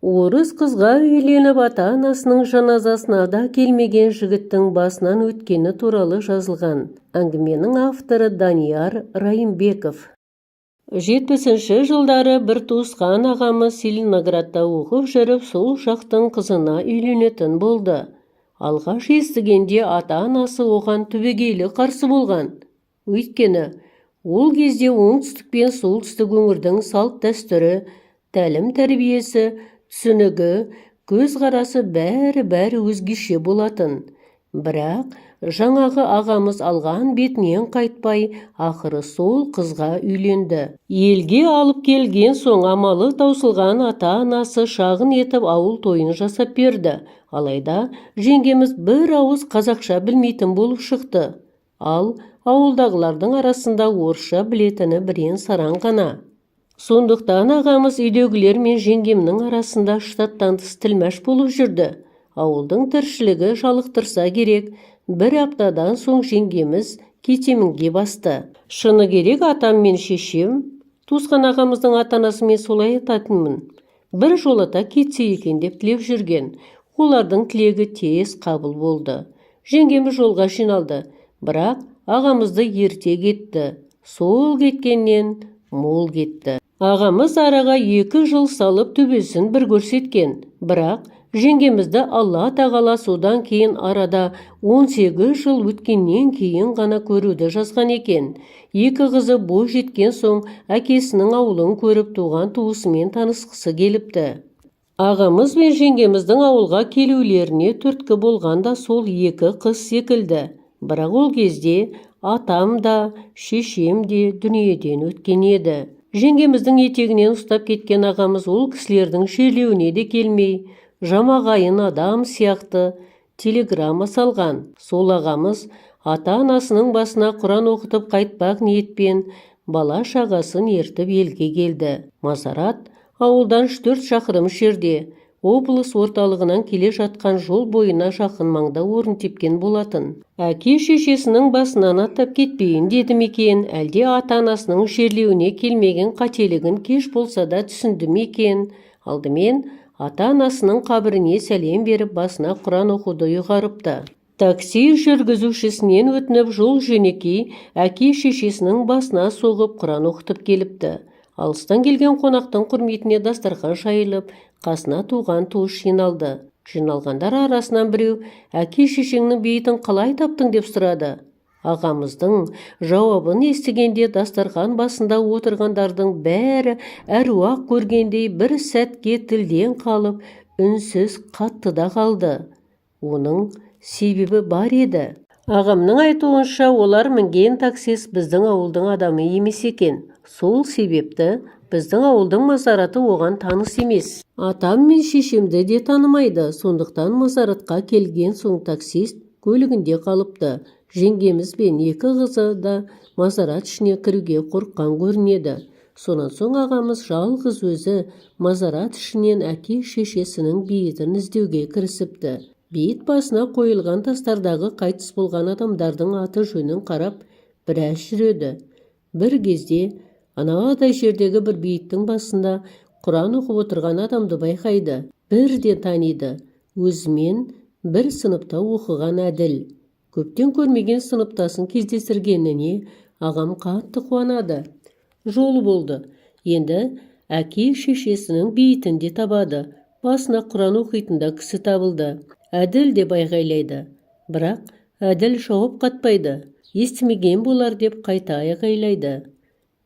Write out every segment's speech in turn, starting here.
Орыс қызға үйленіп ата-анасының жаназасына да келмеген жігіттің басынан өткені туралы жазылған әңгіменің авторы Данияр Райымбеков. 70-ші жылдары бір туысқан ағамыз Целиноградта оқып жүріп, сол жақтың қызына үйленетін болды. Алғаш естігенде ата-анасы оған түбегейлі қарсы болған. Өйткені ол кезде оңтүстік пен солтүстік өңірдің салт дәстүрі, тәлім тәрбиесі, түсінігі, көзқарасы бәрі өзгеше болатын. Бірақ жаңағы ағамыз алған бетінен қайтпай, ақыры сол қызға үйленді. Елге алып келген соң амалы таусылған ата-анасы шағын етіп ауыл тойын жасап берді. Алайда жеңгеміз бір ауыз қазақша білмейтін болып шықты. Ал ауылдағылардың арасында орысша білетіні бірен-саран ғана. Сондықтан ағамыз үйдегілер мен жеңгемнің арасында штаттан тыс тілмәш болып жүрді. Ауылдың тіршілігі жалықтырса керек, бір аптадан соң жеңгеміз кетемінге басты. Шыны керек, атам мен шешем, туысқан ағамыздың ата-анасымен солай айтатынмын. Бір жолата кетсе екен деп тілеп жүрген. Олардың тілегі тез қабыл болды. Жеңгеміз жолға жиналды, бірақ ағамызды ерте кетті. Сол кеткеннен мол кетті. Ағамыз араға 2 жыл салып төбесін бір көрсеткен, бірақ жеңгемізді Алла тағала содан кейін арада 18 жыл өткеннен кейін ғана көруді жазған екен. 2 қызы бой жеткен соң әкесінің ауылын көріп туған туысымен танысқысы келіпті. Ағамыз бен жеңгеміздің ауылға келулеріне түрткі болған да сол 2 қыз секілді. Бірақ ол кезде атам да, шешем де дүниеден өткен еді. Жеңгеміздің етегінен ұстап кеткен ағамыз ол кісілердің шерлеуіне де келмей, жамағайын адам сияқты телеграмма салған. Сол ағамыз ата-анасының басына Құран оқытып қайтпақ ниетпен бала шағасын ертіп елге келді. Мазарат ауылдан 4 шақырым жерде, облыс орталығынан келе жатқан жол бойына жақын маңда орын тепкен болатын. Әке шешесінің басынан аттап кетпейін деді ме екен, әлде ата-анасының жерлеуіне келмеген қателігін кеш болса да түсінді ме екен? Алдымен ата-анасының қабіріне сәлем беріп, басына Құран оқуды ұйғарыпты. Такси жүргізушісінен өтініп жол жөнекей әке шешесінің басына соғып Құран оқытып келіпті. Алыстан келген қонақтың құрметіне дастархан жайылып, қасына туған туыс жиналды. Жиналғандар арасынан біреу, әке шешеңнің бейітін қалай таптың деп сұрады. Ағамыздың жауабын естігенде дастархан басында отырғандардың бәрі әруақ көргендей бір сәтке тілден қалып, үнсіз қатты да қалды. Оның себебі бар еді. Ағамның айтуынша, олар мінген таксист біздің ауылдың адамы емес екен. Сол себепті біздің ауылдың мазараты оған таныс емес. Атам мен шешемді де танымайды. Сондықтан мазаратқа келген соң таксист көлігінде қалыпты. Жеңгеміз бен 2 қызы да мазарат ішіне кіруге қорыққан көрінеді. Сонан соң ағамыз жалғыз өзі мазарат ішінен әке шешесінің бейітін іздеуге кірісіпті. Бейіт басына қойылған тастардағы қайтыс болған адамдардың аты жөнін қарап біраз жүреді. Бір кезде анадай жердегі бір бейіттің басында Құран оқып отырған адамды байқайды. Бірден таниды. Өзімен бір сыныпта оқыған Әділ. Көптен көрмеген сыныптасын кездестіргеніне ағам қатты қуанады. Жолы болды. Енді әке шешесінің бейітін де табады. Басына Құран оқитында кісі табылды. Әділ деп айғайлайды. Бірақ Әділ жауап қатпайды. Естімеген болар деп қайта айғайлайды.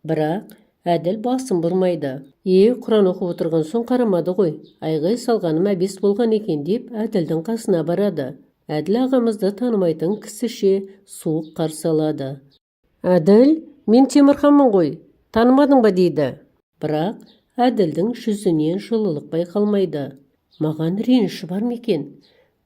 Бірақ Әділ басын бұрмайды. Құран оқып отырған соң қарамады ғой. Айғай салғаным әбес болған екен деп Әділдің қасына барады. Әділ ағамызды танымайтын кісіше суық қарсы алады. Әділ, мен Темірханмын ғой, танымадың ба дейді. Бірақ Әділдің жүзінен жылылық байқалмайды. Маған реніш бар ме екен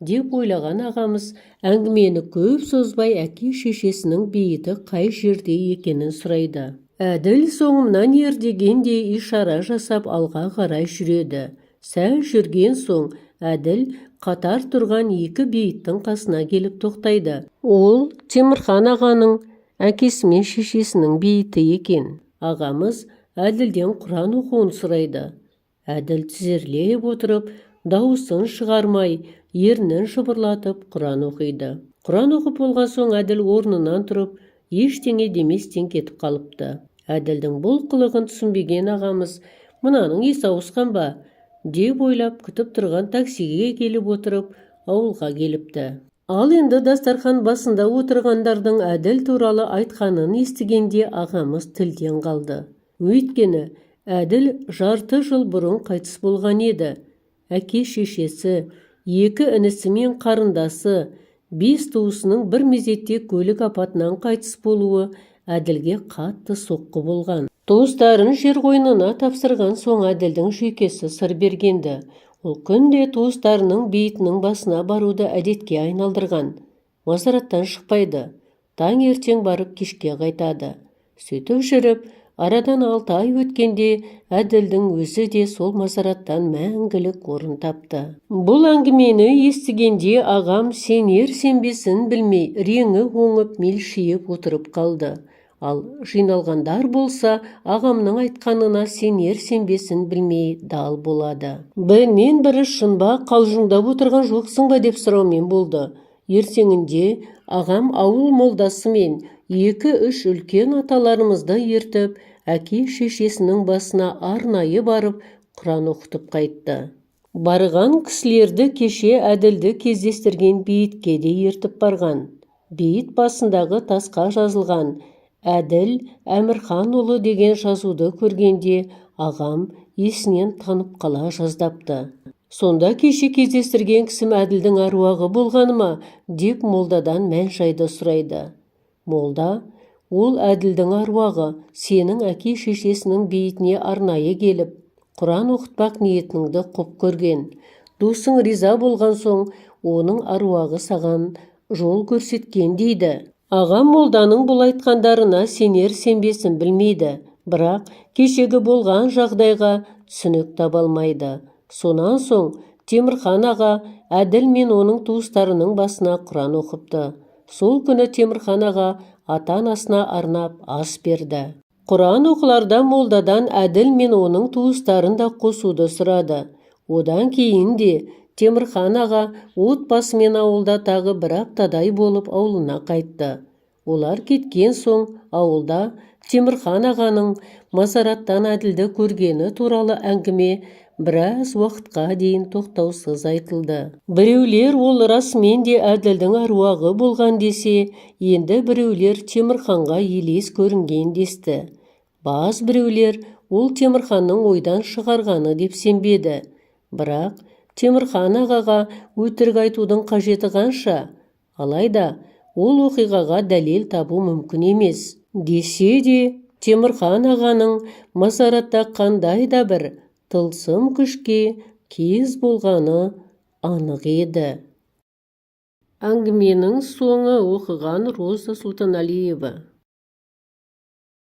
деп ойлаған ағамыз әңгімені көп созбай әке шешесінің бейіті қай жерде екенін сұрайды. Әділ соңымнан ер дегендей ишара жасап алға қарай жүреді. Сәл жүрген соң Әділ қатар тұрған 2 бейіттің қасына келіп тоқтайды. Ол Темірхан ағаның әкесі мен шешесінің бейіті екен. Ағамыз Әділден Құран оқуын сұрайды. Әділ тізерлеп отырып, дауысын шығармай, ернін шұбырлатып Құран оқиды. Құран оқып болған соң Әділ орнынан тұрып, ештеңе деместен кетіп қалыпты. Әділдің бұл қылығын түсінбеген ағамыз, мынаның есі ауысқан ба, деп ойлап күтіп тұрған таксиге келіп отырып, ауылға келіпті. Ал енді дастархан басында отырғандардың Әділ туралы айтқанын естігенде ағамыз тілден қалды. Өйткені Әділ жарты жыл бұрын қайтыс болған еді. Әке шешесі, 2 інісі мен қарындасы, 5 туысының бір мезетте көлік апатынан қайтыс болуы Әділге қатты соққы болған. Туыстарын жер қойнына тапсырған соң Әділдің жүйкесі сыр бергенді. Ол күнде туыстарының бейітінің басына баруды әдетке айналдырған. Мазараттан шықпайды. Таң ертең барып кешке қайтады. Сөйтіп жүріп, арадан 6 ай өткенде Әділдің өзі де сол мазараттан мәңгілік орын тапты. Бұл әңгімені естігенде ағам сенер-сенбесін білмей, реңі оңып мелшиіп отырып қалды. Ал жиналғандар болса, ағамның айтқанына сенер-сенбесін білмей дал болады. Бірінен бірі шын ба, қалжыңдап отырған жоқсың ба деп сұраумен болды. Ертеңінде ағам ауыл молдасымен 2-3 үлкен аталарымызды ертіп, әке шешесінің басына арнайы барып, Құран оқытып қайтты. Барған кісілерді кеше Әділді кездестірген бейітке де ертіп барған. Бейіт басындағы тасқа жазылған Әділ Әмірханұлы деген жазуды көргенде ағам есінен танып қала жаздапты. Сонда кеше кездестірген кісім Әділдің аруағы болғаны ма деп молдадан мән-жайды сұрайды. Молда, ол Әділдің аруағы сенің әке шешесінің бейітіне арнайы келіп, Құран оқытпақ ниетіңді құп көрген. Досың риза болған соң, оның аруағы саған жол көрсеткен дейді. Ағам молданың бұл айтқандарына сенер-сенбесін білмейді, бірақ кешегі болған жағдайға түсінік таба алмайды. Сонан соң Темірхан аға Әділ мен оның туыстарының басына Құран оқыпты. Сол күні Темірхан аға ата-анасына арнап ас берді. Құран оқыларда молдадан Әділ мен оның туыстарын да қосуды сұрады. Одан кейін де Темірхан аға отбасымен ауылда тағы бір аптадай болып ауылына қайтты. Олар кеткен соң ауылда Темірхан ағаның мазараттан Әділді көргені туралы әңгіме біраз уақытқа дейін тоқтаусыз айтылды. Біреулер ол расымен де Әділдің аруағы болған десе, енді біреулер Темірханға елес көрінген десті. Баз біреулер ол Темірханның ойдан шығарғаны деп сенбеді. Бірақ Темірхан ағаға өтірік айтудың қажеті қанша? Алайда ол оқиғаға дәлел табу мүмкін емес. Десе де Темірхан ағаның мазаратта қандай да бір тылсым күшке кез болғаны анық еді. Әңгіменің соңы оқыған Роза Сұлтаналиева.